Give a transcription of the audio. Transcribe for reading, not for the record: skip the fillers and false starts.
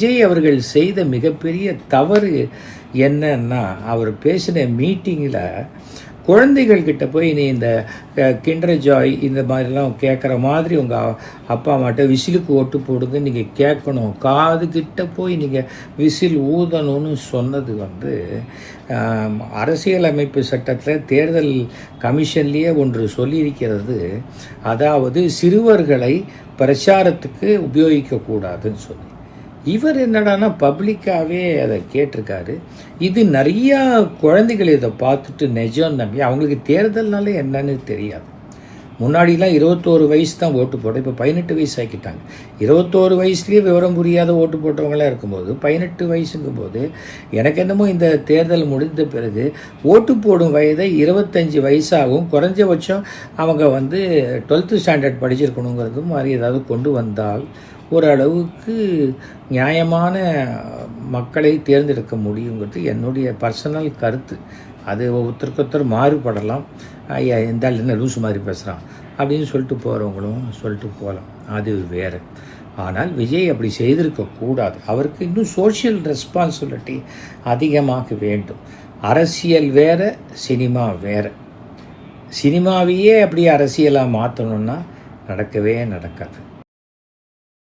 விஜய் அவர்கள் செய்த மிகப்பெரிய தவறு என்னன்னா, அவர் பேசின மீட்டிங்கில் குழந்தைகள் கிட்ட போய் நீ இந்த கிண்டர் ஜாய் இந்த மாதிரிலாம் கேட்குற மாதிரி உங்கள் அப்பா அம்மாட்ட விசிலுக்கு ஓட்டு போடுங்க நீங்கள் கேட்கணும், காது கிட்ட போய் நீங்கள் விசில் ஊதணும்னு சொன்னது அரசியலமைப்பு சட்டத்தில் தேர்தல் கமிஷன்லேயே ஒன்று சொல்லியிருக்கிறது. அதாவது சிறுவர்களை பிரச்சாரத்துக்கு உபயோகிக்கக்கூடாதுன்னு சொல்லி. இவர் என்னடானா பப்ளிக்காகவே அதை கேட்டிருக்காரு. இது நிறையா குழந்தைகள் இதை பார்த்துட்டு நிஜம் நம்பி அவங்களுக்கு தேர்தல்னாலே என்னன்னு தெரியாது. முன்னாடிலாம் 21 வயசு தான் ஓட்டு போட்டோம், இப்போ 18 வயசு ஆக்கிட்டாங்க. 21 வயசுலேயே விவரம் புரியாத ஓட்டு போட்டவங்களாம் இருக்கும்போது 18 வயசுங்கும்போது எனக்கு என்னமோ இந்த தேர்தல் முடிந்த பிறகு ஓட்டு போடும் வயதை 25 வயசாகவும் குறைஞ்சபட்சம் அவங்க 12th ஸ்டாண்டர்ட் படிச்சிருக்கணுங்கிறது மாதிரி ஏதாவது கொண்டு வந்தால் ஓரளவுக்கு நியாயமான மக்களை தேர்ந்தெடுக்க முடியுங்கிறது என்னுடைய பர்சனல் கருத்து. அது ஒருத்தருக்கு மாறுபடலாம். ஐயா இந்த என்ன லூசு மாதிரி பேசுகிறான் அப்படின்னு சொல்லிட்டு போகிறவங்களும் சொல்லிட்டு போகலாம், அது வேறு. ஆனால் விஜய் அப்படி செய்திருக்கக்கூடாது. அவருக்கு இன்னும் சோஷியல் ரெஸ்பான்சிபிலிட்டி அதிகமாக வேண்டும். அரசியல் வேறு, சினிமா வேறு. சினிமாவையே அப்படி அரசியலாக மாற்றணுன்னா நடக்கவே நடக்காது.